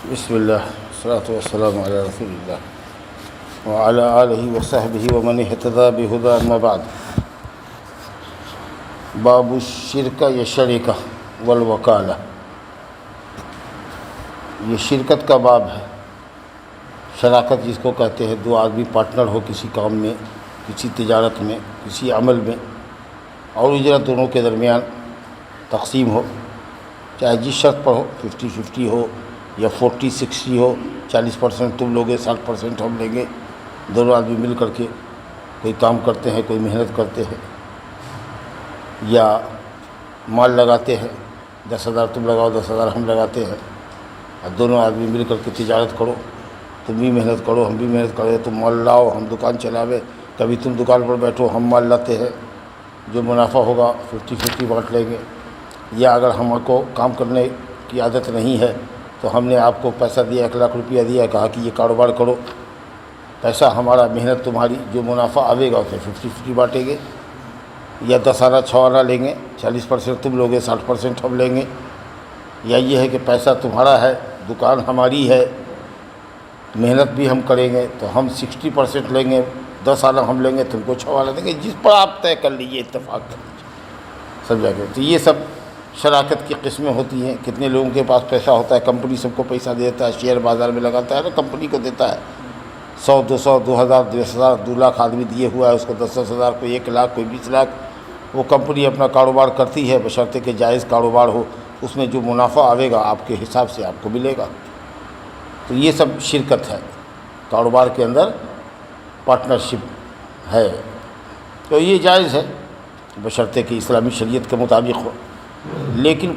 بسم اللہ والصلاۃ والسلام علی رسول اللہ وعلی آلہ وصحبہ ومن اہتدی بہدی اما بعد۔ باب الشرکہ یا شریکہ والوکالہ، یہ شرکت کا باب ہے۔ شراکت جس کو کہتے ہیں، دو آدمی پارٹنر ہو کسی کام میں، کسی تجارت میں، کسی عمل میں، اور اجرت دونوں کے درمیان تقسیم ہو، چاہے جس شرط پر ہو، 50-50 ہو یا 40-60 ہو، 40% تم لوگے 60% ہم لیں گے۔ دونوں آدمی مل کر کے کوئی کام کرتے ہیں، کوئی محنت کرتے ہیں، یا مال لگاتے ہیں، 10,000 تم لگاؤ، 10,000 ہم لگاتے ہیں، اور دونوں آدمی مل کر کے تجارت کرو، تم بھی محنت کرو ہم بھی محنت کرو، تم مال لاؤ ہم دکان چلاوے، کبھی تم دکان پر بیٹھو ہم مال لاتے ہیں، جو منافع ہوگا 50-50 بانٹ لیں گے۔ یا اگر ہم کو کام کرنے کی عادت نہیں ہے تو ہم نے آپ کو پیسہ دیا، 1,00,000 روپیہ دیا، کہا کہ یہ کاروبار کرو، پیسہ ہمارا، محنت تمہاری، جو منافع آئے گا اسے 50-50 بانٹیں گے، یا 10 آنا 6 آنا لیں گے، 40% تم لوگے 60% ہم لیں گے۔ یا یہ ہے کہ پیسہ تمہارا ہے، دکان ہماری ہے، محنت بھی ہم کریں گے تو ہم 60% لیں گے، 10 آنا ہم لیں گے، تم کو 6 آنا دیں گے، جس پر آپ طے کر لیجیے، اتفاق کر لیجیے، سمجھا گیا۔ تو یہ سب شراکت کی قسمیں ہوتی ہیں۔ کتنے لوگوں کے پاس پیسہ ہوتا ہے، کمپنی سب کو پیسہ دیتا ہے، شیئر بازار میں لگاتا ہے نا، کمپنی کو دیتا ہے، 100 200 2,000 10,000 2 لاکھ آدمی دیے ہوا ہے اس کو، 10,000 کوئی 1 لاکھ کوئی 20 لاکھ، وہ کمپنی اپنا کاروبار کرتی ہے، بشرطے کہ جائز کاروبار ہو، اس میں جو منافع آئے گا آپ کے حساب سے آپ کو ملے گا۔ تو یہ سب شرکت ہے، کاروبار کے اندر پارٹنرشپ ہے، تو یہ جائز ہے بشرطے کہ اسلامی شریعت کے مطابق ہو۔ لیکن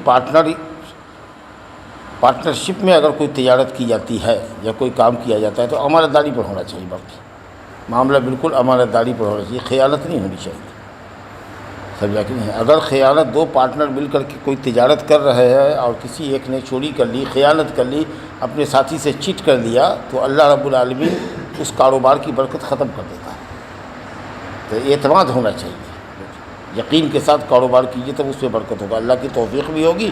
پارٹنرشپ میں اگر کوئی تجارت کی جاتی ہے یا کوئی کام کیا جاتا ہے تو امانت داری پر ہونا چاہیے، باقی معاملہ بالکل امانت داری پر ہونا چاہیے، خیانت نہیں ہونی چاہیے، سمجھا کہ نہیں۔ اگر خیانت، دو پارٹنر مل کر کے کوئی تجارت کر رہے ہیں اور کسی ایک نے چوری کر لی، خیانت کر لی، اپنے ساتھی سے چیٹ کر دیا، تو اللہ رب العالمین اس کاروبار کی برکت ختم کر دیتا ہے۔ تو اعتماد ہونا چاہیے، یقین کے ساتھ کاروبار کیجیے تب اس میں برکت ہوگا، اللہ کی توفیق بھی ہوگی،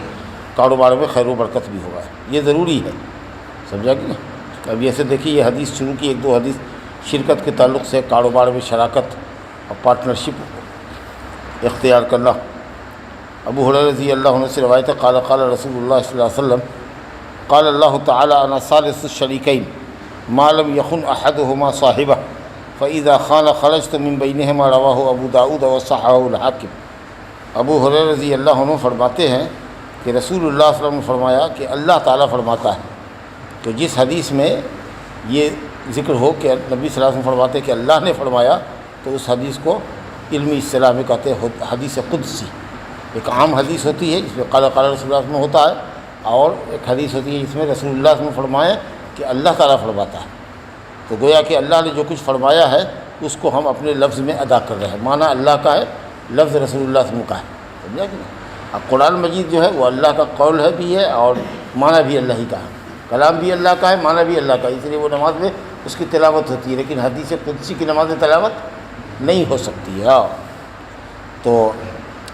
کاروبار میں خیر و برکت بھی ہوگا، یہ ضروری ہے، سمجھا کہ نہیں۔ اب ایسے دیکھیے، یہ حدیث شروع کی، 1-2 حدیث شرکت کے تعلق سے، کاروبار میں شراکت اور پارٹنرشپ اختیار کرنا۔ ابو ہریرہ رضی اللہ عنہ سے روایت ہے، قال قال رسول اللہ صلی اللہ علیہ وسلم، قال اللہ تعالی انا ثالث الشریکین ما لم یخن احدہما صاحبہ فاذا خان خرجت من بینہما، رواہ ابو داؤد وصححہ الحاکم۔ ابو ہریرہ رضی اللہ عنہ فرماتے ہیں کہ رسول اللہ صلی اللہ علیہ وسلم نے فرمایا کہ اللہ تعالیٰ فرماتا ہے، تو جس حدیث میں یہ ذکر ہو کہ نبی صلی اللہ علیہ وسلم فرماتے کہ اللہ نے فرمایا، تو اس حدیث کو علمی اصطلاح میں کہتے ہیں حدیث قدسی۔ ایک عام حدیث ہوتی ہے جس میں قال قال رسول اللہ صلی اللہ علیہ وسلم ہوتا ہے، اور ایک حدیث ہوتی ہے جس میں رسول اللہ صلی اللہ علیہ وسلم فرمایا کہ اللہ تعالیٰ فرماتا ہے۔ تو گویا کہ اللہ نے جو کچھ فرمایا ہے اس کو ہم اپنے لفظ میں ادا کر رہے ہیں، معنی اللہ کا ہے، لفظ رسول اللہ صلی اللہ علیہ وسلم کا ہے، سمجھا کہ نہیں۔ اب قرآن مجید جو ہے وہ اللہ کا قول ہے بھی ہے، اور معنی بھی اللہ ہی کا ہے، کلام بھی اللہ کا ہے، معنی بھی اللہ کا ہے، اس لیے وہ نماز میں اس کی تلاوت ہوتی ہے، لیکن حدیث قدسی کی نماز میں تلاوت نہیں ہو سکتی ہے۔ تو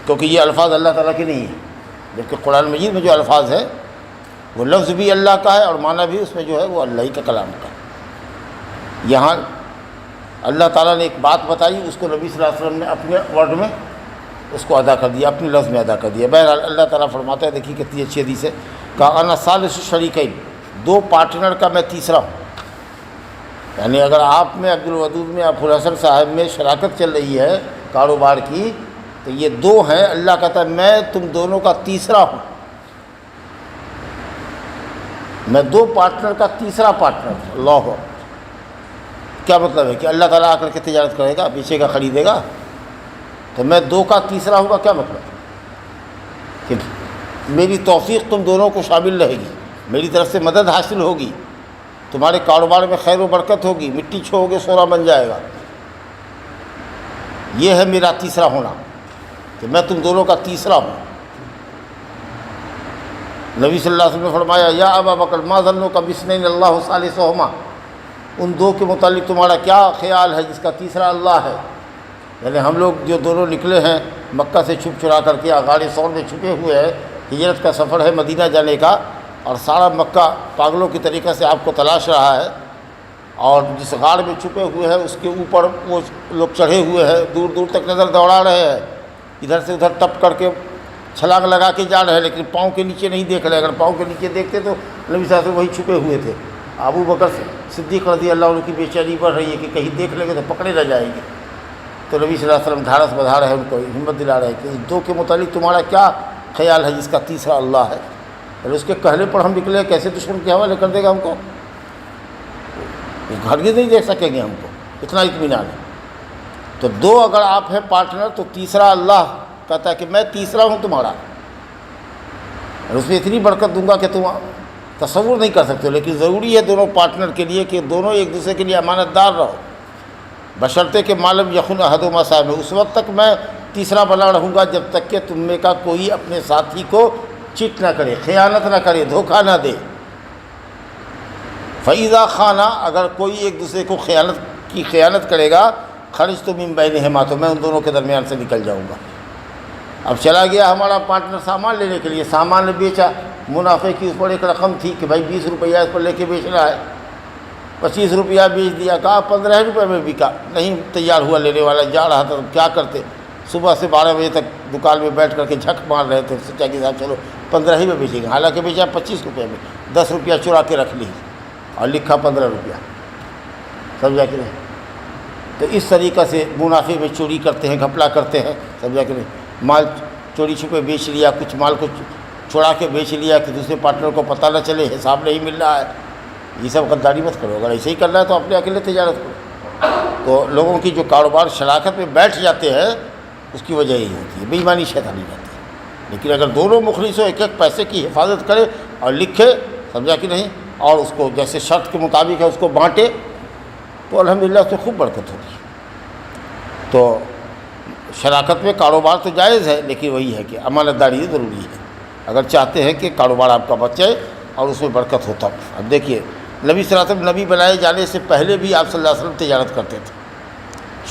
کیونکہ یہ الفاظ اللہ تعالیٰ کے نہیں ہیں، جبکہ قرآن مجید میں جو الفاظ ہے وہ لفظ بھی اللہ کا ہے، اور معنی بھی اس میں جو ہے وہ اللہ ہی کا کلام کا ہے۔ یہاں اللہ تعالیٰ نے ایک بات بتائی، اس کو نبی صلی اللہ علیہ وسلم نے اپنے ورڈ میں اس کو ادا کر دیا، اپنے لفظ میں ادا کر دیا۔ بہرحال اللہ تعالیٰ فرماتا ہے، دیکھیے کتنی اچھی حدیث ہے، کہا انا ثالث الشریکین، 2 پارٹنر کا میں تیسرا ہوں۔ یعنی اگر آپ میں، عبد الودود میں، ابو الحسن صاحب میں شراکت چل رہی ہے کاروبار کی، تو یہ 2 ہیں، اللہ کہتا ہے میں تم دونوں کا تیسرا ہوں، میں 2 پارٹنر کا تیسرا پارٹنر ہوں۔ اللہ ہو، کیا مطلب ہے کہ اللہ تعالیٰ آ کر کے تجارت کرے گا، بیچے گا، خریدے گا، تو میں 2 کا تیسرا ہوں گا، کیا مطلب کہ میری توفیق تم دونوں کو شامل رہے گی، میری طرف سے مدد حاصل ہوگی، تمہارے کاروبار میں خیر و برکت ہوگی، مٹی چھو گے سونا بن جائے گا۔ یہ ہے میرا تیسرا ہونا، کہ میں تم دونوں کا تیسرا ہوں۔ نبی صلی اللہ علیہ وسلم نے فرمایا، یا ابا بکر ما ظنک باثنین اللہ ثالثہما، ان 2 کے متعلق تمہارا کیا خیال ہے جس کا تیسرا اللہ ہے۔ یعنی ہم لوگ جو دونوں نکلے ہیں مکہ سے چھپ چھڑا کر کے، غار ثور میں چھپے ہوئے ہیں، ہجرت کا سفر ہے مدینہ جانے کا، اور سارا مکہ پاگلوں کی طریقے سے آپ کو تلاش رہا ہے، اور جس غار میں چھپے ہوئے ہیں اس کے اوپر وہ لوگ چڑھے ہوئے ہیں، دور دور تک نظر دوڑا رہے ہیں، ادھر سے ادھر ٹپ کر کے چھلانگ لگا کے جا رہے ہیں، لیکن پاؤں کے نیچے نہیں دیکھ رہے۔ اگر پاؤں کے نیچے دیکھتے تو نبی صلی اللہ علیہ وسلم وہی چھپے ہوئے تھے۔ ابو بکر صدیق رضی اللہ عنہ کی بے چینی بڑھ رہی ہے کہ کہیں دیکھ لیں گے تو پکڑے نہ جائیں گے، تو نبی صلی اللہ علیہ وسلم ڈھارس بندھا رہے ہیں، ان کو ہمت دلا رہے ہیں کہ ان دو کے متعلق تمہارا کیا خیال ہے جس کا تیسرا اللہ ہے؟ اور اس کے کہنے پر ہم نکلے، کیسے دشمن کے حوالے کر دے گا ہم کو؟ ہرگز نہیں دیکھ سکیں گے ہم کو، اتنا اطمینان ہے۔ تو دو اگر آپ ہیں پارٹنر تو تیسرا اللہ کہتا ہے کہ میں تیسرا ہوں تمہارا، اور اس میں اتنی برکت دوں گا کہ تم تصور نہیں کر سکتے ہو۔ لیکن ضروری ہے دونوں پارٹنر کے لیے کہ دونوں ایک دوسرے کے لیے امانت دار رہو، بشرطے کہ معلوم یخن احدہما صاحب، اس وقت تک میں تیسرا بنا رہوں گا جب تک کہ تم میں کا کوئی اپنے ساتھی کو چٹ نہ کرے، خیانت نہ کرے، دھوکہ نہ دے۔ فَإِذَا خَانَ، اگر کوئی ایک دوسرے کو خیانت کرے گا، خرجت من بینہما، تو میں ان دونوں کے درمیان سے نکل جاؤں گا۔ اب چلا گیا ہمارا پارٹنر سامان لینے کے لیے، سامان نے بیچا، منافع کی اس پر ایک رقم تھی کہ بھائی 20 روپیہ اس پر لے کے بیچ رہا ہے، 25 روپیہ بیچ دیا، کہا 15 روپے میں بکا، نہیں تیار ہوا لینے والا، جا رہا تھا، کیا کرتے؟ صبح سے 12 بجے تک دکان میں بیٹھ کر کے جھک مار رہے تھے، سوچا کہ صاحب چلو 15 ہی میں بیچیں گے، حالانکہ بیچا 25 روپے میں، 10 روپیہ چرا کے رکھ لی اور لکھا 15 روپیہ، سمجھا کہ نہیں؟ تو اس طریقہ سے منافع میں چوری کرتے ہیں، گھپلا کرتے ہیں، سمجھا کہ نہیں؟ مال چوری چھپے بیچ لیا، کچھ مال کو چھڑا کے بیچ لیا کہ دوسرے پارٹنر کو پتہ نہ چلے، حساب نہیں مل رہا ہے، یہ سب غداری مت کرو۔ اگر ایسے ہی کرنا ہے تو اپنے اکیلے تجارت کرو۔ تو لوگوں کی جو کاروبار شراکت میں بیٹھ جاتے ہیں اس کی وجہ یہی ہوتی ہے، بے ایمانی شیطانی جاتی ہے۔ لیکن اگر دونوں مخلص ہو، ایک ایک پیسے کی حفاظت کرے اور لکھے، سمجھا کہ نہیں، اور اس کو جیسے شرط کے مطابق ہے اس کو بانٹے، تو الحمدللہ اس سے خوب برکت ہوگی۔ تو شراکت میں کاروبار تو جائز ہے، لیکن وہی ہے کہ امانت داری ضروری ہے اگر چاہتے ہیں کہ کاروبار آپ کا بچے اور اس میں برکت ہوتا۔ اب دیکھیے نبی صلی اللہ علیہ وسلم نبی بنائے جانے سے پہلے بھی آپ صلی اللہ علیہ وسلم تجارت کرتے تھے۔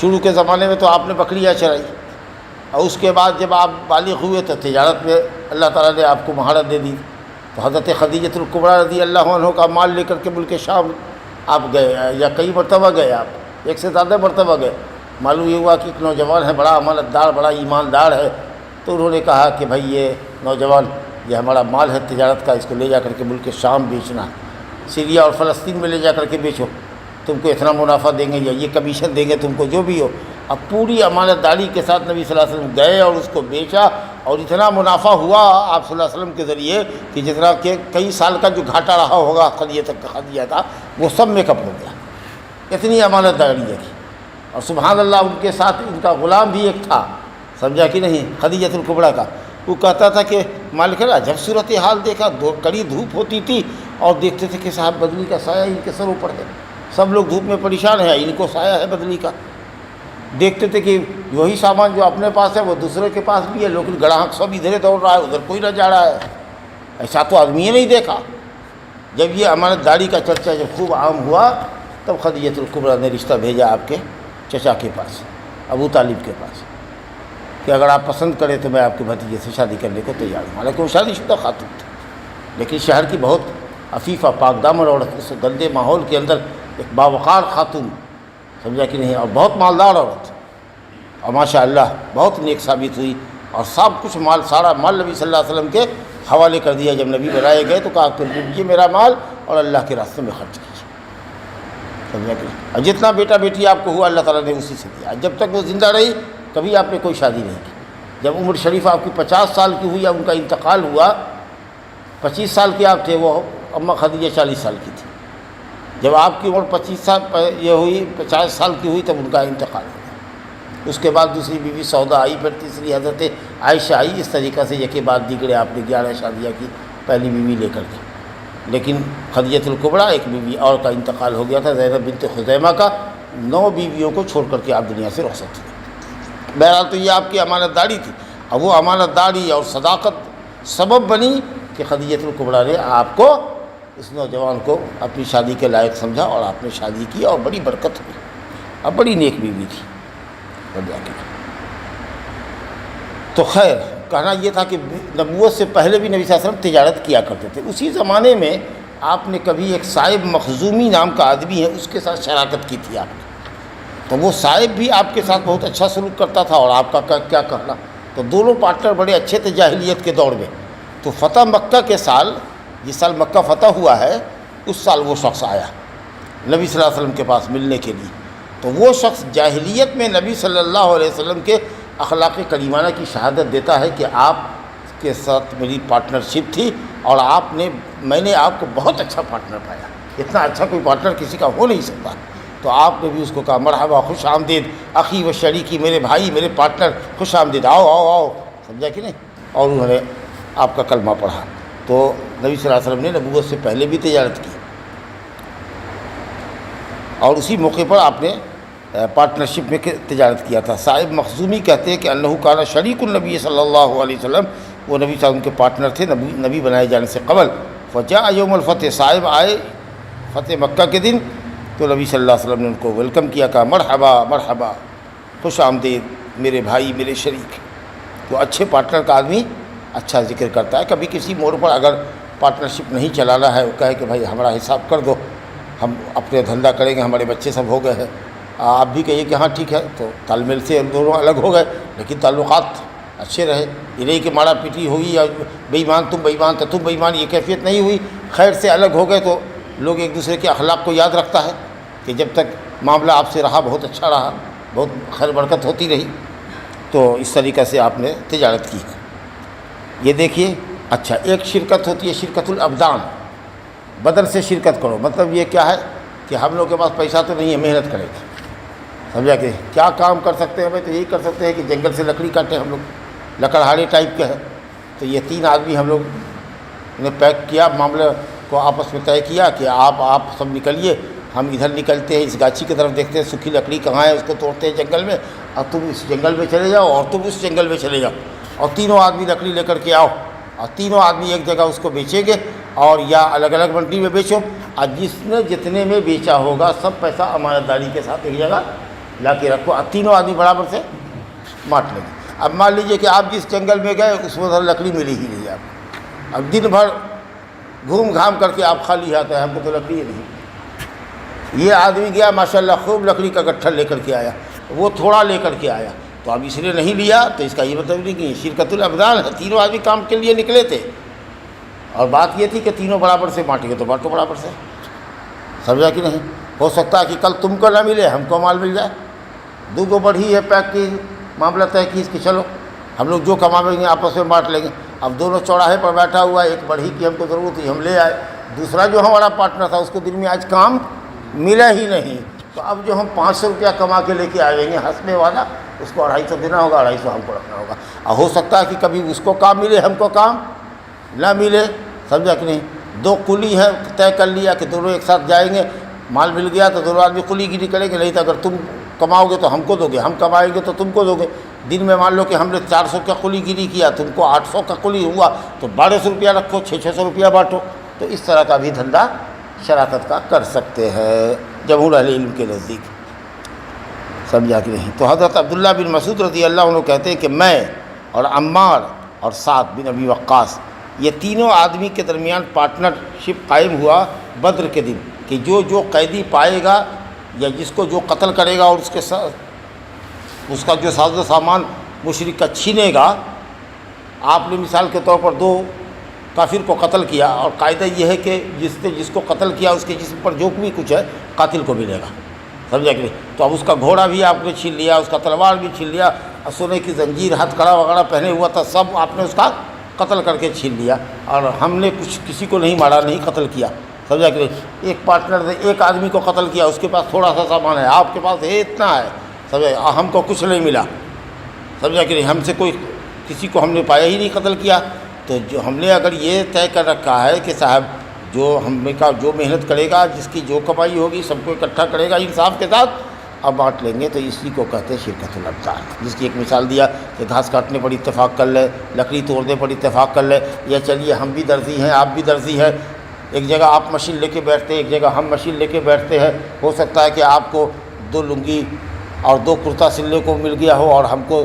شروع کے زمانے میں تو آپ نے بکریاں چرائی، اور اس کے بعد جب آپ بالغ ہوئے تو تجارت میں اللہ تعالیٰ نے آپ کو مہارت دے دی۔ تو حضرت خدیجۃ الکبریٰ رضی اللہ عنہ کا مال لے کر کے ملک شام آپ گئے، یا کئی مرتبہ گئے، آپ ایک سے زیادہ مرتبہ گئے۔ معلوم یہ ہوا کہ ایک نوجوان ہے، بڑا امانت دار، بڑا ایماندار ہے، تو انہوں نے کہا کہ بھائی یہ نوجوان، یہ ہمارا مال ہے تجارت کا، اس کو لے جا کر کے ملک شام بیچنا، سیریا اور فلسطین میں لے جا کر کے بیچو، تم کو اتنا منافع دیں گے یا یہ کمیشن دیں گے تم کو، جو بھی ہو۔ اب پوری امانت داری کے ساتھ نبی صلی اللہ علیہ وسلم گئے اور اس کو بیچا، اور اتنا منافع ہوا آپ صلی اللہ علیہ وسلم کے ذریعے کہ جتنا کہ کئی سال کا جو گھاٹا رہا ہوگا خدیجہ کا، وہ سب میک اپ ہو گیا، اتنی امانت داری ہے۔ اور سبحان اللہ، ان کے ساتھ ان کا غلام بھی ایک تھا، سمجھا کہ نہیں، خدیجۃ الکبریٰ کا، وہ کہتا تھا کہ مالک جب صورتحال دیکھا، کڑی دھوپ ہوتی تھی اور دیکھتے تھے کہ صاحب بدلی کا سایہ ان کے سر اوپر ہے، سب لوگ دھوپ میں پریشان ہیں، ان کو سایہ ہے بدلی کا۔ دیکھتے تھے کہ وہی سامان جو اپنے پاس ہے وہ دوسرے کے پاس بھی ہے، لیکن گڑاہک سب ادھر دوڑ رہا ہے، ادھر کوئی نہ جا رہا ہے، ایسا تو آدمی نہیں دیکھا۔ جب یہ امانت داری کا چرچا جب خوب عام ہوا، تب خدیجۃ الکبریٰ نے رشتہ بھیجا آپ کے چچا کے پاس، ابو طالب کے پاس، کہ اگر آپ پسند کریں تو میں آپ کے بھتیجے سے شادی کرنے کو تیار ہوں۔ حالانکہ وہ شادی شدہ خاتون تھی، لیکن شہر کی بہت عفیفہ پاک دامن عورت، اس گندے ماحول کے اندر ایک باوقار خاتون، سمجھا کہ نہیں، اور بہت مالدار عورت، اور ماشاء اللہ بہت نیک ثابت ہوئی، اور سب کچھ مال، سارا مال نبی صلی اللہ علیہ وسلم کے حوالے کر دیا۔ جب نبی بنائے گئے تو کہا کہ یہ میرا مال اور اللہ کے راستے میں خرچ کیجیے، سمجھا کہ نہیں۔ اور جتنا بیٹا بیٹی آپ کو ہوا اللہ تعالیٰ نے اسی سے دیا۔ جب تک وہ زندہ رہی کبھی آپ نے کوئی شادی نہیں کی۔ جب عمر شریف آپ کی 50 سال کی ہوئی یا ان کا انتقال ہوا، 25 سال کے آپ تھے، وہ اماں خدیجہ 40 سال کی تھی۔ جب آپ کی عمر 50 سال کی ہوئی تب ان کا انتقال ہوا۔ اس کے بعد دوسری بیوی سودا آئی، پھر تیسری حضرت عائشہ آئی، اس طریقہ سے یکے بعد دیگرے آپ نے 11 شادیاں کی پہلی بیوی لے کر کے۔ لیکن خدیجۃ الکبریٰ ایک بیوی اور کا انتقال ہو گیا تھا، زینب بنت خزیمہ کا، 9 بیویوں کو چھوڑ کر کے آپ دنیا سے رخصت ہوئے۔ بہرحال تو یہ آپ کی امانت داری تھی، اب وہ امانت داری اور صداقت سبب بنی کہ خدیجۃ الکبریٰ نے آپ کو، اس نوجوان کو اپنی شادی کے لائق سمجھا، اور آپ نے شادی کی اور بڑی برکت ہوئی، اب بڑی نیک بیوی تھی۔ تو خیر، کہنا یہ تھا کہ نبوت سے پہلے بھی نبی صلی اللہ علیہ وسلم تجارت کیا کرتے تھے. اسی زمانے میں آپ نے کبھی ایک صائب مخزومی نام کا آدمی ہے اس کے ساتھ شراکت کی تھی آپ نے. تو وہ صائب بھی آپ کے ساتھ بہت اچھا سلوک کرتا تھا اور آپ کا کیا کہنا. تو دونوں پارٹنر بڑے اچھے تھے جاہلیت کے دور میں. تو فتح مکہ کے سال، جس سال مکہ فتح ہوا ہے، اس سال وہ شخص آیا نبی صلی اللہ علیہ وسلم کے پاس ملنے کے لیے. تو وہ شخص جاہلیت میں نبی صلی اللہ علیہ وسلم کے اخلاق کریمانہ کی شہادت دیتا ہے کہ آپ کے ساتھ میری پارٹنرشپ تھی اور میں نے آپ کو بہت اچھا پارٹنر پایا. اتنا اچھا کوئی پارٹنر کسی کا ہو نہیں سکتا. تو آپ نے بھی اس کو کہا مرحبا، خوش آمدید اخی و شریکی، میرے بھائی، میرے پارٹنر، خوش آمدید، آؤ آؤ آؤ. سمجھا کہ نہیں؟ اور انہوں نے آپ کا کلمہ پڑھا. تو نبی صلی اللہ علیہ وسلم نے نبوت سے پہلے بھی تجارت کی اور اسی موقع پر آپ نے پارٹنرشپ میں تجارت کیا تھا. صاحب مخزومی کہتے ہیں کہ انہو کان شریک النبی صلی اللہ علیہ وسلم، وہ نبی صلی اللہ علیہ وسلم کے پارٹنر تھے نبی بنائے جانے سے قبل. فجاء یوم الفتح، صاحب آئے فتح مکہ کے دن تو نبی صلی اللہ علیہ وسلم نے ان کو ویلکم کیا، کہا مرحبا مرحبا، خوش آمدید میرے بھائی، میرے شریک. تو اچھے پارٹنر کا آدمی اچھا ذکر کرتا ہے. کبھی کسی موڑ پر اگر پارٹنرشپ نہیں چلانا ہے، وہ کہے کہ بھائی ہمارا حساب کر دو، ہم اپنے دھندا کریں گے، ہمارے بچے سب ہو گئے ہیں، آپ بھی کہیے کہ ہاں ٹھیک ہے. تو تال میل سے دونوں الگ ہو گئے لیکن تعلقات اچھے رہے. یہ نہیں کہ مارا پیٹی ہوئی یا بے ایمان تم بے ایمان تو تم بے ایمان، یہ کیفیت نہیں ہوئی. خیر سے الگ ہو گئے تو لوگ ایک دوسرے کے اخلاق کو یاد رکھتا ہے کہ جب تک معاملہ آپ سے رہا بہت اچھا رہا، بہت خیر برکت ہوتی رہی. تو اس طریقے سے آپ نے تجارت کی ہے. یہ دیکھیے. اچھا، ایک شرکت ہوتی ہے شرکت الابدان، بدن سے شرکت کرو. مطلب یہ کیا ہے کہ ہم لوگ کے پاس پیسہ تو نہیں ہے، محنت کرے گا. سمجھا کہ کیا کام کر سکتے ہیں بھائی؟ تو یہی کر سکتے ہیں کہ جنگل سے لکڑی کاٹیں. ہم لوگ لکڑہاڑی ٹائپ کے ہیں. تو یہ 3 آدمی ہم لوگ نے پیک کیا، معاملے کو آپس میں طے کیا کہ آپ سب نکلیے، ہم ادھر نکلتے ہیں، اس گاچھی کی طرف دیکھتے ہیں سوکھی لکڑی کہاں ہے، اس کو توڑتے ہیں جنگل میں، اور تم اس جنگل میں چلے جاؤ اور تم اس جنگل میں چلے جاؤ، اور تینوں آدمی لکڑی لے کر کے آؤ، اور تینوں آدمی ایک جگہ اس کو بیچیں گے، اور یا الگ الگ منڈی میں بیچو، اور جس نے جتنے میں بیچا ہوگا سب پیسہ امانت داری کے ساتھ ایک جگہ لا کے رکھو، اور تینوں آدمی برابر سے بانٹ لیں گے. اب مان لیجئے کہ آپ جس جنگل میں گئے اس میں لکڑی ملی ہی نہیں. اب دن بھر گھوم گھام کر کے آپ خالی آتے ہیں، ہم کو تو لکڑی ہی نہیں. یہ آدمی گیا ماشاءاللہ خوب لکڑی کا گٹھا لے کر کے آیا، وہ تھوڑا لے کر کے آیا. تو اب اس نے نہیں لیا تو اس کا یہ مطلب نہیں کہ شرکت الابدان ہے. تینوں آدمی کام کے لیے نکلے تھے اور بات یہ تھی کہ تینوں برابر سے بانٹیں گے، تو بانٹو برابر سے. سمجھا کہ نہیں؟ ہو سکتا ہے کہ کل تم کو نہ ملے، ہم کو مال مل جائے. 2 بڑھی ہے پیک کی، معاملہ طے کی اس کی، چلو ہم لوگ جو کمائیں گے آپس میں بانٹ لیں گے. اب دونوں چوراہے پر بیٹھا ہوا ہے، ایک بڑھی کی ہم کو ضرورت تھی، ہم لے آئے. دوسرا جو ہمارا پارٹنر تھا اس کو دن میں آج کام ملا ہی نہیں. تو اب جو ہم 500 روپیہ کما کے لے کے آئیں گے ہنسنے والا، اس کو 250 دینا ہوگا، 250 ہم کو رکھنا ہوگا. اور ہو سکتا ہے کہ کبھی اس کو کام ملے، ہم کو کام نہ ملے. سمجھا کہ نہیں؟ 2 کلی ہے، طے کر لیا کہ دونوں ایک ساتھ جائیں گے، مال مل گیا تو دونوں آدمی کلی گیری کریں گے. نہیں تو اگر تم کماؤ گے تو ہم کو دو گے، ہم کمائیں گے تو تم کو دو گے. دن میں مان لو کہ ہم نے 400 کا کلی گیری کیا، تم کو 800 کا کلی ہوا تو 1200 روپیہ رکھو، 600 روپیہ بانٹو. تو اس طرح کا بھی دھندا شراکت کا کر سکتے ہیں جمہور اہل علم کے نزدیک. سمجھا کہ نہیں؟ تو حضرت عبداللہ بن مسعود رضی اللہ عنہ کہتے ہیں کہ میں اور عمار اور سعد بن ابی وقاص، یہ تینوں آدمی کے درمیان پارٹنرشپ قائم ہوا بدر کے دن، کہ جو قیدی پائے گا یا جس کو جو قتل کرے گا اور اس کے ساتھ اس کا جو ساز و سامان مشرک کا چھینے گا. آپ نے مثال کے طور پر 2 کافر کو قتل کیا، اور قاعدہ یہ ہے کہ جس کو قتل کیا اس کے جسم پر جو بھی کچھ ہے قاتل کو ملے گا. سمجھا کہ نہیں؟ تو اب اس کا گھوڑا بھی آپ نے چھین لیا، اس کا تلوار بھی چھین لیا، سونے کی زنجیر ہتھ کڑا وغیرہ پہنے ہوا تھا، سب آپ نے اس کا قتل کر کے چھین لیا. اور ہم نے کسی کو نہیں مارا، نہیں قتل کیا. سمجھا کہ نہیں؟ ایک پارٹنر نے ایک آدمی کو قتل کیا، اس کے پاس تھوڑا سا سامان ہے، آپ کے پاس ہے اتنا ہے. سمجھا؟ ہم کو کچھ نہیں ملا. سمجھا کہ نہیں؟ ہم سے کوئی کسی کو ہم نے پایا ہی نہیں قتل کیا. تو جو ہم نے اگر یہ طے کر رکھا ہے کہ صاحب جو جو محنت کرے گا، جس کی جو کمائی ہوگی سب کو اکٹھا کرے گا انصاف کے ساتھ، اب بانٹ لیں گے. تو اسی کو کہتے ہیں شرکت الابدان، جس کی ایک مثال دیا کہ گھاس کاٹنے پر اتفاق کر لے، لکڑی توڑنے پر اتفاق کر لے، یا چلیے ہم بھی درزی ہیں آپ بھی درزی ہیں، ایک جگہ آپ مشین لے کے بیٹھتے ہیں، ایک جگہ ہم مشین لے کے بیٹھتے ہیں. ہو سکتا ہے کہ آپ کو 2 لنگی اور 2 کرتا سلنے کو مل گیا ہو اور ہم کو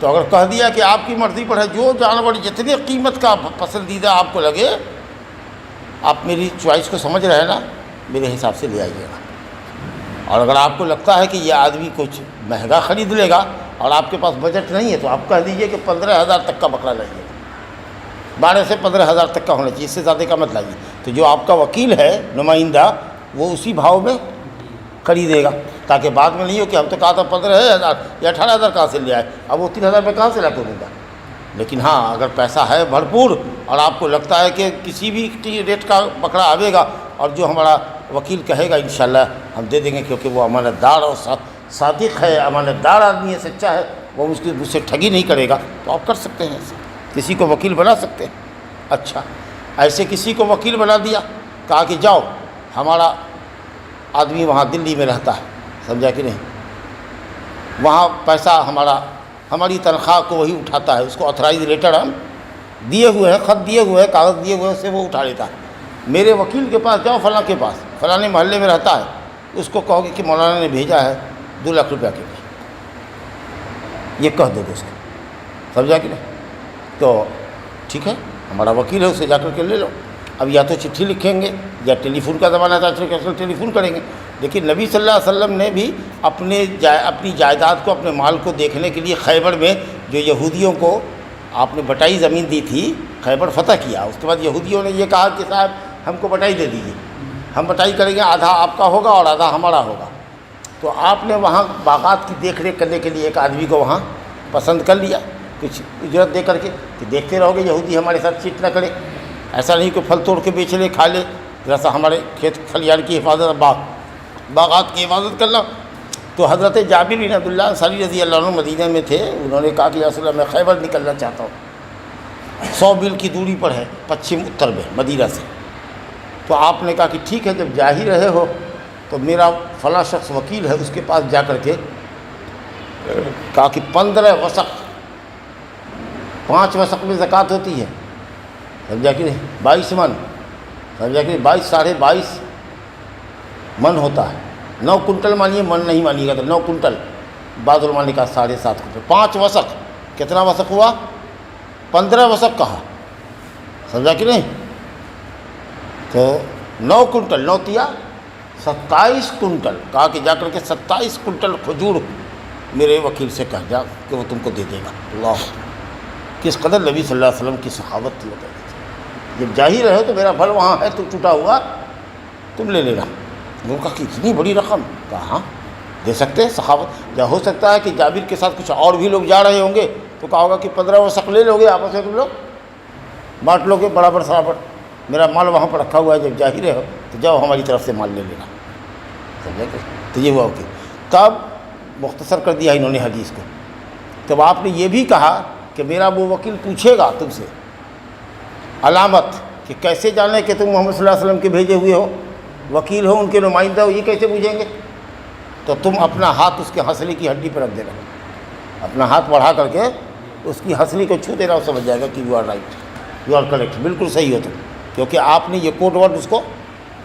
تو اگر کہہ دیا کہ آپ کی مرضی پر ہے، جو جانور جتنے قیمت کا پسندیدہ آپ کو لگے، آپ میری چوائس کو سمجھ رہے ہیں نا، میرے حساب سے لے آئیے گا۔ اور اگر آپ کو لگتا ہے کہ یہ آدمی کچھ مہنگا خرید لے گا اور آپ کے پاس بجٹ نہیں ہے، تو آپ کہہ دیجئے کہ 15,000 تک کا بکرا لائیے، 12 سے 15,000 تک کا ہونا چاہیے، اس سے زیادہ کا مت لائیے۔ تو جو آپ کا وکیل ہے نمائندہ، وہ اسی بھاؤ میں خریدے گا، تاکہ بعد میں نہیں ہو کہ ہم تو کہا تھا 15,000 یا 18,000 کہاں سے لے آئے، اب وہ 3,000 میں کہاں سے لا کے دوں گا۔ لیکن ہاں، اگر پیسہ ہے بھرپور اور آپ کو لگتا ہے کہ کسی بھی ریٹ کا بکرا آئے گا اور جو ہمارا وکیل کہے گا انشاءاللہ ہم دے دیں گے، کیونکہ وہ امانت دار اور صادق ہے، امانت دار آدمی ہے، سچا ہے، وہ مجھ سے ٹھگی نہیں کرے گا، تو آپ کر سکتے ہیں ایسے، کسی کو وکیل بنا سکتے ہیں۔ اچھا، ایسے کسی کو وکیل بنا دیا، کہا کہ جاؤ، ہمارا آدمی وہاں دلی میں رہتا ہے، سمجھا کہ نہیں، وہاں پیسہ ہماری تنخواہ کو وہی اٹھاتا ہے، اس کو آتھرائز لیٹر ہم دیے ہوئے ہیں، خط دیے ہوئے ہیں، کاغذ دیے ہوئے ہیں، اسے وہ اٹھا لیتا ہے۔ میرے وکیل کے پاس جاؤ، فلاں کے پاس، فلاں محلے میں رہتا ہے، اس کو کہو گے کہ مولانا نے بھیجا ہے 2 لاکھ روپیہ کے لیے، یہ کہہ دو گے اس کو، سمجھا کہ نہیں، تو ٹھیک ہے، ہمارا وکیل ہے، اسے جا کر کے لے لو۔ اب یا تو چٹھی لکھیں گے یا ٹیلی فون کا زمانہ تھا، ٹیلی فون کریں گے، لیکن نبی صلی اللہ علیہ وسلم نے بھی اپنی جائیداد کو، اپنے مال کو دیکھنے کے لیے خیبر میں جو یہودیوں کو آپ نے بٹائی زمین دی تھی، خیبر فتح کیا، اس کے بعد یہودیوں نے یہ کہا کہ صاحب ہم کو بٹائی دے دیجیے، ہم بٹائی کریں گے، آدھا آپ کا ہوگا اور آدھا ہمارا ہوگا۔ تو آپ نے وہاں باغات کی دیکھ ریکھ کرنے کے لیے ایک آدمی کو وہاں پسند کر لیا، کچھ اجرت دے کر کے، کہ دیکھتے رہو گے یہودی ہمارے ساتھ چیٹ نہ کرے، ایسا نہیں کہ پھل توڑ کے بیچ لے، کھا لے، جیسا ہمارے کھیت کھلیان کی حفاظت، باغات کی حفاظت کرنا۔ تو حضرت جابر بن عبداللہ انصاری رضی اللہ عنہ مدینہ میں تھے، انہوں نے کہا کہ یا رسول اللہ میں خیبر نکلنا چاہتا ہوں، 100 میل کی دوری پر ہے، پچھم اتر میں مدینہ سے۔ تو آپ نے کہا کہ ٹھیک ہے، جب جا ہی رہے ہو تو میرا فلاں شخص وکیل ہے، اس کے پاس جا کر کے کہا کہ 15 وسق، 5 وسق میں زکوٰۃ ہوتی ہے، سمجھا کہ نہیں، 22 من، سمجھا کہ 22 ساڑھے 22 من ہوتا ہے، 9 کنٹل مانیے، من نہیں مانیے گا تو 9 کنٹل، بعض علماء نے کہا 7.5 کنٹل، 5 وسق، کتنا وسق ہوا؟ 15 وسق کہا، سمجھا کہ نہیں، تو 9 کنٹل، 9 تیا 27 کنٹل، کہا کہ جا کر کے 27 کنٹل کھجور میرے وکیل سے کہہ جا کہ وہ تم کو دے دے گا۔ اللہ، کس قدر نبی صلی اللہ علیہ وسلم کی سخاوت تھی، جب جا ہی رہے ہو تو میرا پھل وہاں ہے، تو ٹوٹا ہوا تم لے لینا۔ انہوں نے کہا کہ اتنی بڑی رقم، کہا ہاں دے سکتے ہیں، سخاوت۔ یا ہو سکتا ہے کہ جابر کے ساتھ کچھ اور بھی لوگ جا رہے ہوں گے، تو کہا ہوگا کہ 15 وسق لے لو گے، آپس میں تم لوگ بانٹ لو گے برابر سرابر، میرا مال وہاں پر رکھا ہوا ہے، جب جا ہی رہے ہو تو جاؤ ہماری طرف سے مال لے لینا، سمجھا کہ؟ تو یہ ہوا کہ تب مختصر کر دیا انہوں نے حدیث کو۔ تب آپ نے یہ بھی کہا کہ میرا وہ وکیل پوچھے گا تم سے علامت، کہ کیسے جانے کہ تم محمد صلی اللہ علیہ وسلم کے بھیجے ہوئے ہو، وکیل ہو، ان کے نمائندہ ہو، یہ کیسے پوچھیں گے؟ تو تم اپنا ہاتھ اس کے ہنسلی کی ہڈی پر رکھ دینا، اپنا ہاتھ بڑھا کر کے اس کی ہنسلی کو چھو دینا، وہ سمجھ جائے گا کہ you are right, you are correct, بالکل صحیح ہو تم، کیونکہ آپ نے یہ کوڈ ورڈ اس کو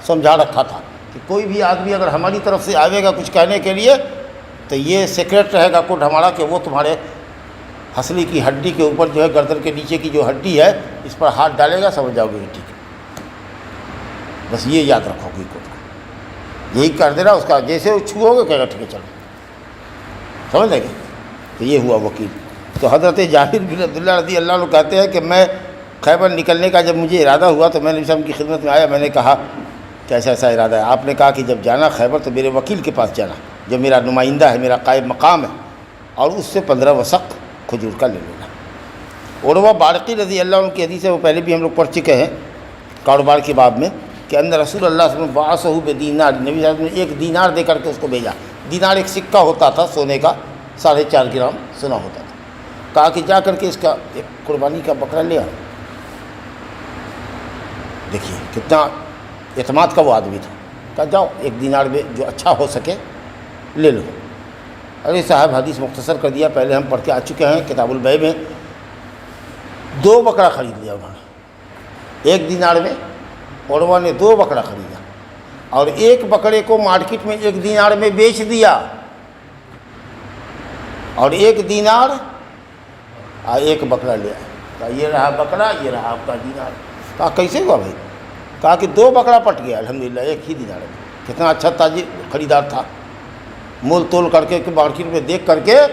سمجھا رکھا تھا کہ کوئی بھی آدمی اگر ہماری طرف سے آئے گا کچھ کہنے کے لیے تو یہ سیکریٹ رہے گا کوڈ ہمارا کہ وہ تمہارے ہنسلی کی ہڈی کے اوپر جو ہے، گردن کے نیچے کی جو ہڈی ہے اس پر ہاتھ ڈالے گا، سمجھ جاؤ گے ٹھیک ہے، بس یہ یاد رکھو گے، کوڈ یہی کر دینا، اس کا جیسے وہ چھو گے کہے گا ٹھیک ہے چلو، سمجھ لیں گے؟ تو یہ ہوا وکیل۔ تو حضرت جابر بن عبداللہ رضی اللہ عنہ کہتے ہیں کہ میں خیبر نکلنے کا جب مجھے ارادہ ہوا تو میں نبی صلی اللہ علیہ وسلم کی خدمت میں آیا، میں نے کہا کہ ایسا ایسا ارادہ ہے۔ آپ نے کہا کہ جب جانا خیبر تو میرے وکیل کے پاس جانا، جو میرا نمائندہ ہے، میرا قائم مقام ہے، اور اس سے 15 وسق کھجور کا لے لینا۔ عروہ بارقی رضی اللہ عنہ کی حدیث ہے، وہ پہلے بھی ہم لوگ پڑھ چکے ہیں کاروبار کے باب میں، کہ اندر رسول اللہ صلی اللہ علیہ وسلم بعثہ بدینار، نبی صلی اللہ علیہ وسلم نے 1 دینار دے کر کے اس کو بھیجا۔ دینار ایک سکہ ہوتا تھا سونے کا، 4.5 گرام سونا ہوتا تھا۔ کہا کہ جا کر کے اس کا ایک قربانی کا بکرا لے آؤ۔ دیکھیے کتنا اعتماد کا وہ آدمی تھا، کہا جاؤ 1 دینار میں جو اچھا ہو سکے لے لو۔ ارے صاحب حدیث مختصر کر دیا، پہلے ہم پڑھ کے آ چکے ہیں کتاب البیع میں۔ 2 بکرا خرید لیا انہوں نے 1 دینار میں، عروہ نے 2 بکرا خریدا، اور 1 بکرے کو مارکیٹ میں 1 دینار میں بیچ دیا، اور 1 دینار ایک بکرا لے آئے، کہا یہ رہا بکرا، یہ رہا آپ کا دینار۔ کہا کیسے ہوا بھائی؟ کہا کہ 2 بکرا پٹ گیا الحمدللہ ایک ہی دینار میں۔ کتنا اچھا تاجر خریدار تھا، مول تول کر کے مارکیٹ میں دیکھ کر کے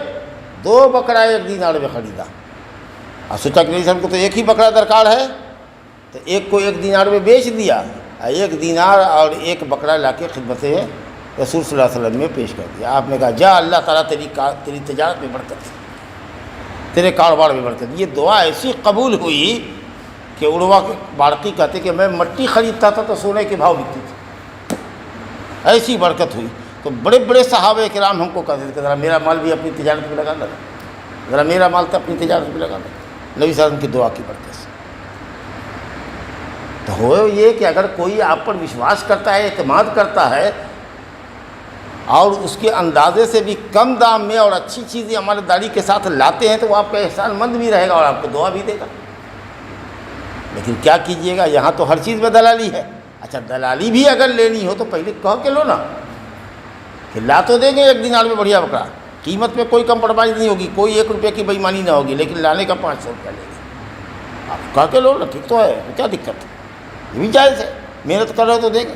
2 بکرا 1 دینار میں خریدا۔ اور سوچا کہ نہیں صاحب کو تو ایک ہی بکرا درکار ہے، تو ایک کو 1 دینار میں بیچ دیا، 1 دینار اور 1 بکرا لا کے خدمت رسول صلی اللہ علیہ وسلم میں پیش کر دیا۔ آپ نے کہا جا اللہ تعالیٰ تیری تجارت میں برکت، تیرے کاروبار میں برکت۔ یہ دعا ایسی قبول ہوئی کہ عروہ بارقی کہتے کہ میں مٹی خریدتا تھا تو سونے کے بھاؤ بکتی تھی، ایسی برکت ہوئی۔ تو بڑے بڑے صحابہ کرام ہم کو کہتے تھے کہ ذرا میرا مال بھی اپنی تجارت میں لگا لگا، ذرا میرا مال تو اپنی تجارت میں لگا لگا، نبی صلی اللہ علیہ وسلم کی دعا کی برکت سے۔ تو ہو یہ کہ اگر کوئی آپ پر وشواس کرتا ہے، اعتماد کرتا ہے، اور اس کے اندازے سے بھی کم دام میں اور اچھی چیزیں امانتداری کے ساتھ لاتے ہیں، تو وہ آپ کا احسان مند بھی رہے گا اور آپ کو دعا بھی دے گا۔ لیکن کیا کیجئے گا، یہاں تو ہر چیز میں دلالی ہے۔ اچھا دلالی بھی اگر لینی ہو تو پہلے کہو کہ لو نا، کہ لا تو دیں گے 1 دینار میں بڑھیا بکرا، قیمت میں کوئی کمپرومائز نہیں ہوگی، کوئی 1 روپے کی بےایمانی نہ ہوگی، لیکن لانے کا 500 روپیہ لیں گے۔ آپ کہا کہ لو نا، ٹھیک تو ہے، کیا دقت ہے، یہ بھی جائز ہے، محنت کر رہے تو دیں گے۔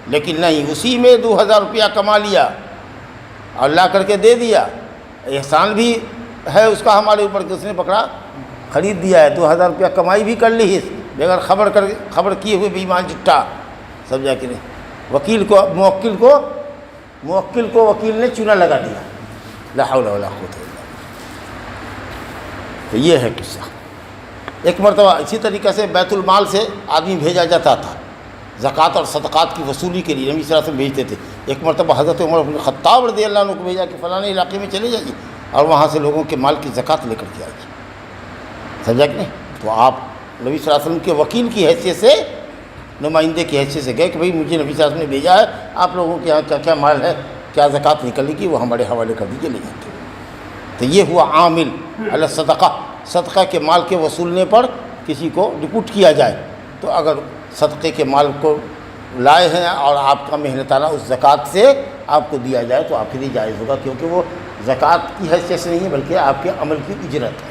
لیکن نہیں، اسی میں 2000 روپیہ کما لیا اور لا کر کے دے دیا، احسان بھی ہے اس کا ہمارے اوپر کہ اس نے بکرا خرید دیا ہے، 2000 روپیہ کمائی بھی کر لی اس بغیر خبر کیے ہوئے، بے ایمان چٹا، سمجھا کہ نہیں۔ موکل کو وکیل نے چونا لگا دیا، لا حول ولا قوت الا باللہ۔ تو یہ ہے قصہ۔ ایک مرتبہ اسی طریقے سے بیت المال سے آدمی بھیجا جاتا تھا زکوٰۃ اور صدقات کی وصولی کے لیے، نبی صلی اللہ علیہ وسلم بھیجتے تھے۔ ایک مرتبہ حضرت عمر بن خطاب رضی اللہ عنہ کو بھیجا کہ فلاں علاقے میں چلے جائیے اور وہاں سے لوگوں کے مال کی زکوٰۃ لے کر کے آئیے، سمجھا کہ نہیں۔ تو آپ نبی صلی اللہ علیہ وسلم کے وکیل کی حیثیت سے، نمائندے کی حیثیت سے گئے کہ بھئی مجھے نبی صلی اللہ علیہ وسلم نے بھیجا ہے، آپ لوگوں کے یہاں کیا کیا مال ہے، کیا زکوٰۃ نکلے گی، وہ ہمارے حوالے کر دیجیے، لے جاتے۔ تو یہ ہوا عامل علی الصدقہ، صدقہ کے مال کے وصولنے پر کسی کو رپورٹ کیا جائے، تو اگر صدقے کے مال کو لائے ہیں اور آپ کا محنتانہ اس زکوٰۃ سے آپ کو دیا جائے تو آپ کے لیے جائز ہوگا، کیونکہ وہ زکوٰۃ کی حیثیت سے نہیں ہے بلکہ آپ کے عمل کی اجرت ہے،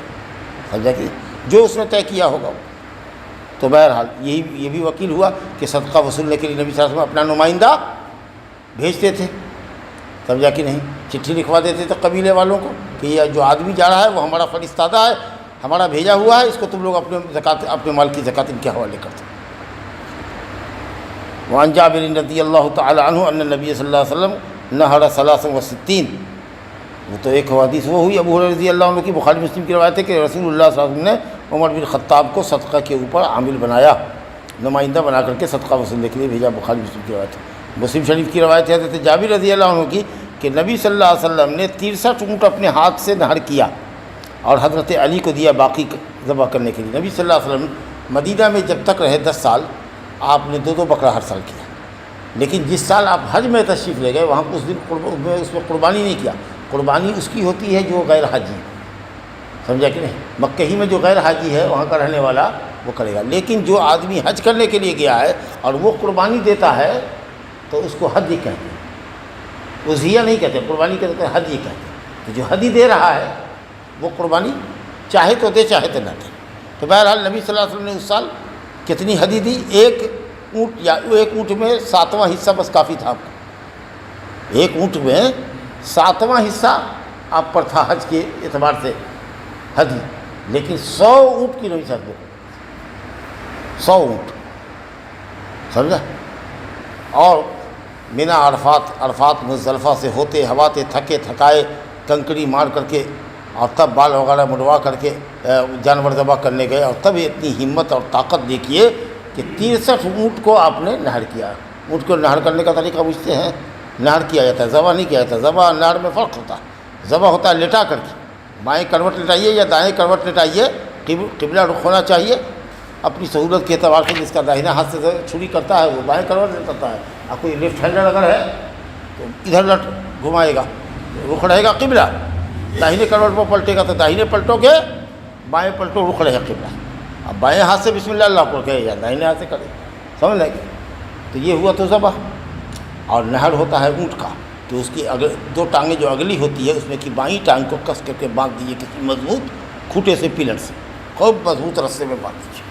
سمجھا کہ جو اس نے طے کیا ہوگا۔ تو بہرحال یہ بھی وکیل ہوا کہ صدقہ وصولنے کے لیے نبی صلی اللہ علیہ وسلم اپنا نمائندہ بھیجتے تھے، سمجھا کہ نہیں، چٹھی لکھوا دیتے تھے قبیلے والوں کو کہ یہ جو آدمی جا رہا ہے وہ ہمارا فرستادہ ہے، ہمارا بھیجا ہوا ہے، اس کو تم لوگ اپنے مال کی زکوٰۃ ان کے حوالے کرتے۔ وعن جابر رضی اللہ تعالی عنہ ان النبی صلی اللہ علیہ وسلم نہر 63، وہ تو ایک حدیث وہ ہوئی ابو ہریرہ رضی اللہ عنہ کی، بخاری مسلم کی روایت ہے کہ رسول اللہ صلی اللہ علیہ وسلم نے عمر بن خطاب کو صدقہ کے اوپر عامل بنایا، نمائندہ بنا کر کے صدقہ وصولنے کے لیے بھیجا، بخاری مسلم کی روایت ہے۔ مسلم شریف کی روایت ہے حضرت جابر رضی اللہ عنہ کی کہ نبی صلی اللہ علیہ وسلم نے 63 اونٹ اپنے ہاتھ سے نہر کیا اور حضرت علی کو دیا باقی ذبح کرنے کے لیے۔ نبی صلی اللہ علیہ وسلم مدینہ میں جب تک رہے 10 سال آپ نے 2 بکرا ہر سال کیا، لیکن جس سال آپ حج میں تشریف لے گئے وہاں اس دن اس میں قربانی نہیں کیا۔ قربانی اس کی ہوتی ہے جو غیر حاجی، سمجھا کہ نہیں، مکہ ہی میں جو غیر حاجی ہے وہاں کا رہنے والا وہ کرے گا، لیکن جو آدمی حج کرنے کے لیے گیا ہے اور وہ قربانی دیتا ہے تو اس کو حج کہتے ہیں، اضحیہ نہیں کہتے، قربانی کہتے ہیں، حج کہتے ہیں۔ تو جو حدی دے رہا ہے وہ قربانی چاہے تو دے چاہے تو نہ دے۔ تو بہرحال نبی صلی اللہ علیہ وسلم نے اس سال کتنی حدی دی؟ 1 اونٹ، یا 1 اونٹ میں 7واں حصہ بس کافی تھا آپ کو، 1 اونٹ میں 7واں حصہ آپ پر تھا حج کے اعتبار سے حدی، لیکن 100 اونٹ کی نہیں سکتے، 100 اونٹ، سمجھا۔ اور مینا عرفات مزدلفہ سے ہوتے ہواتے تھکے تھکائے کنکری مار کر کے اور تب بال وغیرہ مڑوا کر کے جانور ذبح کرنے گئے، اور تب اتنی ہمت اور طاقت دیکھیے کہ 63 اونٹ کو آپ نے نہر کیا۔ اونٹ کو نہر کرنے کا طریقہ پوچھتے ہیں، نہر کیا جاتا ہے، ذبح نہیں کیا جاتا۔ ذبح اور نہر میں فرق ہوتا ہے، ذبح ہوتا ہے لٹا کر کے، بائیں کروٹ لٹائیے یا دائیں کروٹ لٹائیے، قبلہ رخ ہونا چاہیے اپنی سہولت کے اعتبار سے۔ جس کا داہنا ہاتھ سے چھری کرتا ہے وہ بائیں کروٹ لٹاتا ہے، اور کوئی لیفٹ ہینڈر اگر ہے تو ادھر گھمائے گا، رخ رہے گا قبلہ، داہنے کروٹ پر پلٹے گا تو داہنے پلٹو گے، بائیں پلٹو رخ رہے قبلہ۔ اب بائیں ہاتھ سے بسم اللہ اللہ پڑھ کے یا داہنے ہاتھ سے کرے، سمجھ لیں گے۔ تو یہ ہوا تو ذبح۔ اور نہر ہوتا ہے اونٹ کا، تو اس کی 2 ٹانگیں جو اگلی ہوتی ہے اس میں کی بائیں ٹانگ کو کس کر کے باندھ دیجیے کسی مضبوط کھوٹے سے پلر سے خوب مضبوط رسے میں باندھ دیجیے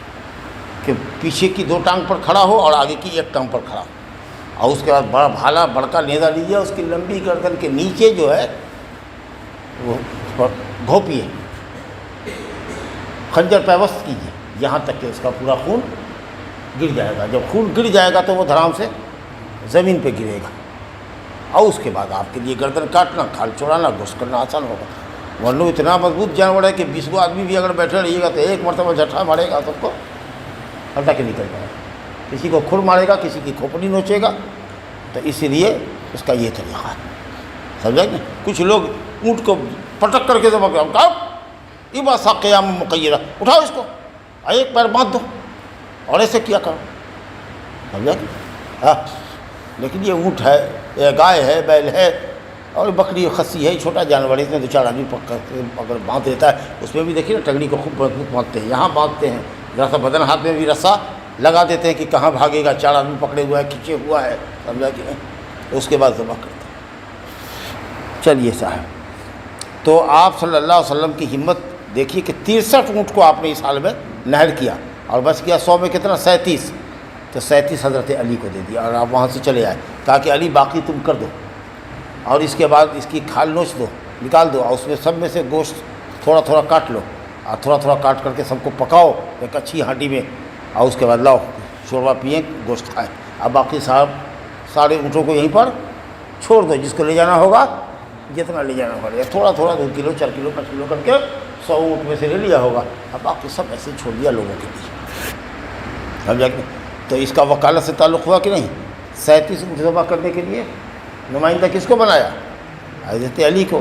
کہ پیچھے کی 2 ٹانگ پر کھڑا ہو اور آگے کی 1 ٹانگ پر کھڑا ہو، اور اس کے بعد بڑا بھالا بڑکا نیزہ لیجیے، اس کی لمبی گردن کے نیچے جو ہے وہ اس پر گھوپیے، خنجر پیوست کیجیے یہاں تک کہ اس کا پورا خون گر جائے گا۔ جب خون گر جائے گا تو وہ دھڑام سے زمین پہ گرے گا، اور اس کے بعد آپ کے لیے گردن کاٹنا، کھال چھوڑانا، گوشت کرنا آسان ہوگا۔ ورنہ اتنا مضبوط جانور ہے کہ 20 آدمی بھی اگر بیٹھے رہیے گا تو ایک مرتبہ جھٹا مارے گا سب کو ہٹا کے نکل جائے گا، کسی کو کھر مارے گا، کسی کی کھوپڑی نوچے گا۔ تو اسی لیے اس کا یہ طریقہ ہے، سمجھا کہ کچھ لوگ اونٹ کو پٹک کر کے ذبح کر یہ بات سا قیام مقیرہ، اٹھاؤ اس کو، ایک پیر باندھ دو اور ایسے کیا کرو، سمجھا کہ ہاں۔ لیکن یہ اونٹ ہے، یہ گائے ہے، بیل ہے، اور بکری خصی ہے، چھوٹا جانور ہے، اس میں 2-4 آدمی اگر باندھ دیتا ہے، اس میں بھی دیکھیے نا ٹنگڑی کو خوب مضبوط باندھتے ہیں، یہاں باندھتے ہیں، ذرا سا بدن ہاتھ میں بھی رسا لگا دیتے ہیں کہ کہاں بھاگے گا، 4 آدمی پکڑے ہوا ہے، کھینچے ہوا ہے، سمجھا کہ نہیں، اس کے بعد ذبح کرتے ہیں۔ چلیے صاحب، تو آپ صلی اللہ علیہ وسلم کی ہمت دیکھیے کہ 63 اونٹ کو آپ نے اس حال میں نہر کیا، اور بس کیا 100 میں کتنا 37، تو 37 حضرت علی کو دے دیا، اور آپ وہاں سے چلے آئے، کہا کہ علی باقی تم کر دو، اور اس کے بعد اس کی کھال نوچ دو، نکال دو، اور اس میں سب میں سے گوشت تھوڑا تھوڑا کاٹ لو، اور تھوڑا تھوڑا کاٹ کر کے سب کو پکاؤ ایک اچھی ہانڈی میں، اور اس کے بعد لاؤ شوربہ پئیں، گوشت کھائیں، اب باقی سارے اونٹوں کو یہیں پر چھوڑ دو، جس کو لے جانا ہوگا جتنا لے جانا ہوگا، تھوڑا تھوڑا 2 کلو 4 کلو 5 کلو کر کے 100 اونٹ میں سے لے لیا ہوگا، اب باقی سب ایسے چھوڑ دیا لوگوں کے لیے، سمجھا کہ تو اس کا وکالت سے تعلق ہوا کہ نہیں؟ 37 اونٹ ذبح کرنے کے لیے نمائندہ کس کو بنایا؟ حضرت علی کو۔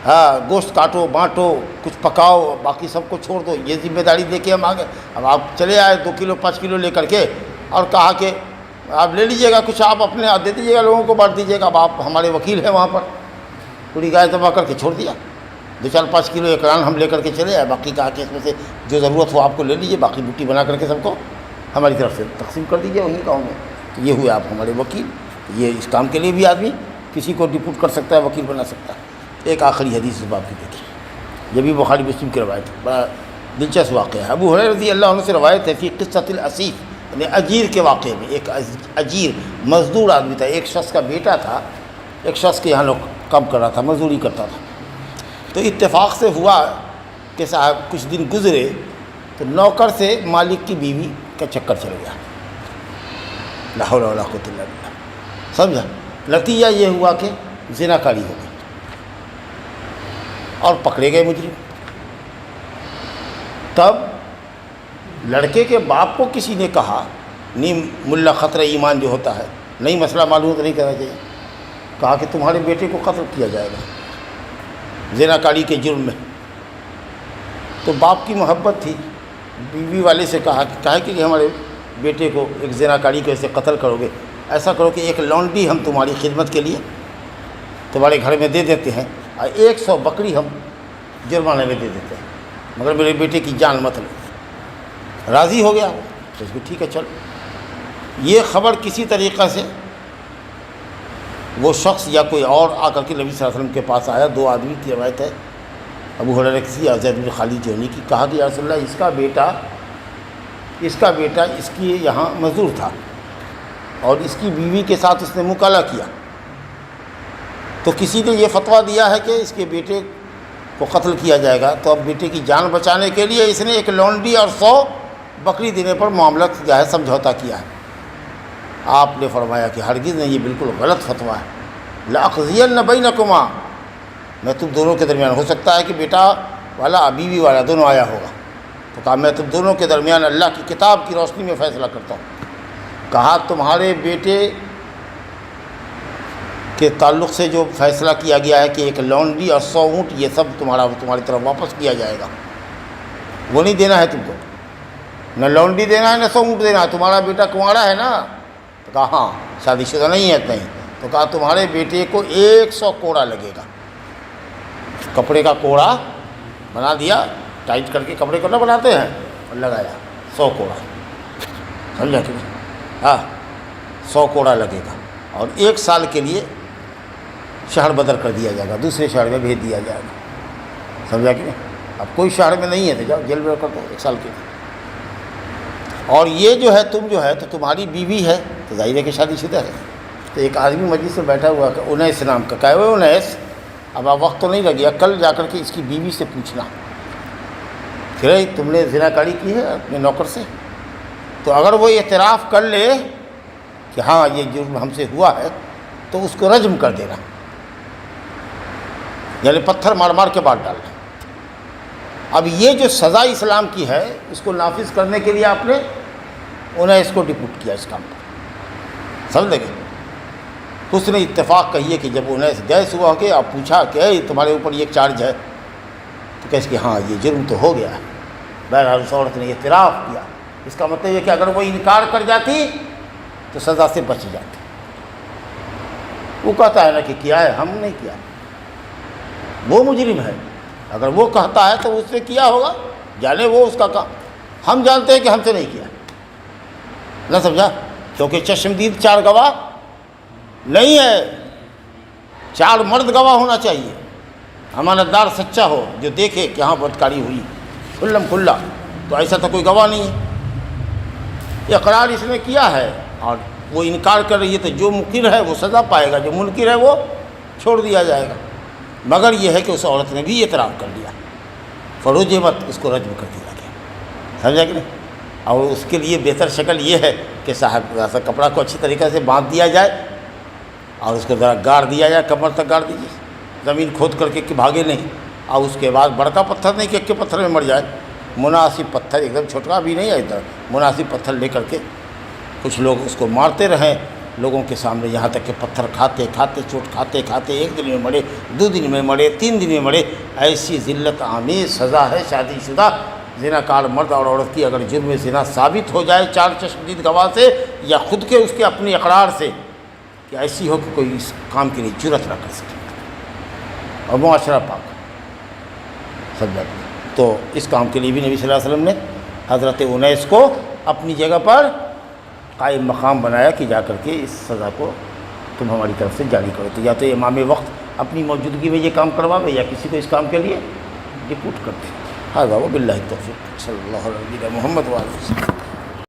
ہاں، گوشت کاٹو، بانٹو، کچھ پکاؤ، باقی سب کو چھوڑ دو، یہ ذمہ داری دے کے ہم آگے۔ اب آپ چلے آئے 2 کلو 5 کلو لے کر کے، اور کہا کہ آپ لے لیجئے گا، کچھ آپ اپنے دے دیجیے گا، لوگوں کو بانٹ دیجیے گا، اب آپ ہمارے وکیل ہیں وہاں پر، پوری گائے ذبح کر کے چھوڑ دیا، 2-4-5 کلو اقران ہم لے کر کے چلے آئے، باقی کہا کہ اس میں سے جو ضرورت ہو آپ کو لے لیجیے، باقی بٹی بنا کر کے سب کو ہماری طرف سے تقسیم کر دیجیے وہیں گاؤں میں۔ تو یہ ہوئے آپ ہمارے وکیل، یہ اس کام کے لیے بھی آدمی کسی کو ڈپوٹ کر سکتا ہے، وکیل بنا سکتا ہے۔ ایک آخری حدیث اس باب کی دیکھیں، یہ بھی بخاری مسلم کی روایت ہے، بڑا دلچسپ واقعہ ہے۔ ابو ہریرہ رضی اللہ عنہ سے روایت ہے فی قصۃ الاسیف، یعنی اجیر کے واقعے میں، ایک اجیر مزدور آدمی تھا، ایک شخص کا بیٹا تھا، ایک شخص کے یہاں لوگ کام کر رہا تھا، مزدوری کرتا تھا، تو اتفاق سے ہوا کہ صاحب کچھ دن گزرے تو نوکر سے مالک کی بیوی کا چکر چل گیا، لا حول ولا قوۃ الا باللہ، سمجھا؟ نتیجہ یہ ہوا کہ زنا کاری ہو گئی اور پکڑے گئے مجرم۔ تب لڑکے کے باپ کو کسی نے کہا، نیم ملا خطرہ ایمان جو ہوتا ہے، نہیں مسئلہ معلوم تو نہیں کرنا چاہیے، کہا کہ تمہارے بیٹے کو قتل کیا جائے گا زنا کاری کے جرم میں۔ تو باپ کی محبت تھی، بیوی والے سے کہا کہ ہمارے بیٹے کو ایک زنا کاری کو ایسے قتل کرو گے، ایسا کرو کہ ایک لونڈی ہم تمہاری خدمت کے لیے تمہارے گھر میں دے دیتے ہیں، اور 100 بکری ہم جرمانے میں دے دیتے ہیں، مگر میرے بیٹے کی جان مت لو۔ راضی ہو گیا تو اس کو ٹھیک ہے چلو۔ یہ خبر کسی طریقہ سے وہ شخص یا کوئی اور آ کر کے نبی صلی اللہ علیہ وسلم کے پاس آیا، 2 آدمی کی روایت ہے، ابو ہریرہ کی اور زید بن خالد جہنی کی، کہا کہ یا رسول اللہ اس کا بیٹا اس کی یہاں مزدور تھا، اور اس کی بیوی کے ساتھ اس نے مکالمہ کیا، تو کسی نے یہ فتویٰ دیا ہے کہ اس کے بیٹے کو قتل کیا جائے گا، تو اب بیٹے کی جان بچانے کے لیے اس نے ایک لونڈی اور 100 بکری دینے پر معاملہ کیا ہے، سمجھوتا کیا ہے۔ آپ نے فرمایا کہ ہرگز نہیں، یہ بالکل غلط فتویٰ ہے، لأقضین بینکما، میں تم دونوں کے درمیان، ہو سکتا ہے کہ بیٹا والا بیوی والا دونوں آیا ہوگا، تو کہا میں تم دونوں کے درمیان اللہ کی کتاب کی روشنی میں فیصلہ کرتا ہوں۔ کہا تمہارے بیٹے کے تعلق سے جو فیصلہ کیا گیا ہے کہ ایک لونڈی اور 100 اونٹ، یہ سب تمہاری طرف واپس کیا جائے گا، وہ نہیں دینا ہے تم کو، نہ لونڈی دینا ہے نہ 100 اونٹ دینا ہے، تمہارا بیٹا کنوارا ہے نا؟ تو کہا ہاں، شادی شدہ نہیں ہے نہیں، تو کہا تمہارے بیٹے کو 100 کوڑا لگے گا، کپڑے کا کوڑا بنا دیا، ٹائٹ کر کے کپڑے کو نہ بناتے ہیں، اور لگایا 100 کوڑا، سمجھا کہ ہاں 100 کوڑا لگے گا، اور 1 سال کے لیے شہر بدر کر دیا جائے گا، دوسرے شہر میں بھیج دیا جائے گا، سمجھا کہ نہیں؟ اب کوئی شہر میں نہیں ہے تو جاؤ جیل میں کر دو 1 سال کے لیے۔ اور یہ جو ہے تم جو ہے تو تمہاری بیوی ہے تو ظاہر ہے کہ شادی شدہ ہے۔ تو ایک آدمی مجلس میں بیٹھا ہوا کہ انیس نام کا کہا ہوئے انیس، اب آپ وقت تو نہیں لگیا، کل جا کر کے اس کی بیوی سے پوچھنا کہ بھائی تم نے زنا کاری کی ہے اپنے نوکر سے، تو اگر وہ اعتراف کر لے کہ ہاں یہ جرم ہم سے ہوا ہے تو اس کو رجم کر دینا، یعنی پتھر مار مار کے بات ڈالنا۔ اب یہ جو سزا اسلام کی ہے اس کو نافذ کرنے کے لیے آپ نے انہیں اس کو ڈپوٹ کیا اس کام پر، سمجھ گئے؟ اس نے اتفاق کہیے کہ جب انہیں گیس ہوا کہ آپ پوچھا کہ تمہارے اوپر یہ چارج ہے تو کہتے کہ ہاں یہ جرم تو ہو گیا ہے، بہرحال اس عورت نے اعتراف کیا، اس کا مطلب یہ کہ اگر وہ انکار کر جاتی تو سزا سے بچ جاتی۔ وہ کہتا ہے نا کہ کیا ہے، ہم نہیں کیا، وہ مجرم ہے، اگر وہ کہتا ہے تو اس نے کیا ہوگا، جانے وہ اس کا کام، ہم جانتے ہیں کہ ہم سے نہیں کیا، نہ سمجھا؟ کیونکہ چشمدید 4 گواہ نہیں ہے، 4 مرد گواہ ہونا چاہیے، امانت دار سچا ہو جو دیکھے کہ ہاں بدکاری ہوئی کھلم کھلا، تو ایسا تو کوئی گواہ نہیں ہے۔ اقرار اس نے کیا ہے اور وہ انکار کر رہی ہے تو جو مقر ہے وہ سزا پائے گا، جو منکر ہے وہ چھوڑ دیا جائے گا، مگر یہ ہے کہ اس عورت نے بھی اعتراف کر لیا، فرجمت، اس کو رجم کر دیا گیا، سمجھا کہ نہیں؟ اور اس کے لیے بہتر شکل یہ ہے کہ صاحب ایسا کپڑا کو اچھی طریقے سے باندھ دیا جائے اور اس کو ذرا گاڑ دیا جائے، کمر تک گاڑ دیجیے، زمین کھود کر کے کہ بھاگے نہیں، اور اس کے بعد بڑکا پتھر نہیں کہ پتھر میں مر جائے، مناسب پتھر، ایک دم چھوٹا بھی نہیں ہے ادھر، مناسب پتھر لے کر کے کچھ لوگ اس کو مارتے رہیں لوگوں کے سامنے، یہاں تک کہ پتھر کھاتے کھاتے چوٹ کھاتے کھاتے 1 دن میں مرے، 2 دن میں مرے، 3 دن میں مرے۔ ایسی ذلت آمیز سزا ہے شادی شدہ زنا کار مرد اور عورت کی اگر جرم زنا ثابت ہو جائے 4 چشمدید گواہ سے یا خود کے اس کے اپنے اقرار سے، کہ ایسی ہو کہ کوئی اس کام کے لیے جرأت نہ کر سکے اور معاشرہ پاک سمجھا۔ تو اس کام کے لیے بھی نبی صلی اللہ علیہ وسلم نے حضرت انیس کو اپنی جگہ پر قائم مقام بنایا کہ جا کر کے اس سزا کو تم ہماری طرف سے جاری کرو، تو یا تو امام وقت اپنی موجودگی میں یہ کام کرواوے یا کسی کو اس کام کے لیے ڈپوٹ کرتے۔ ہاں باللہ التوفیق، صلی اللہ علیہ محمد وعلیہ وسلم۔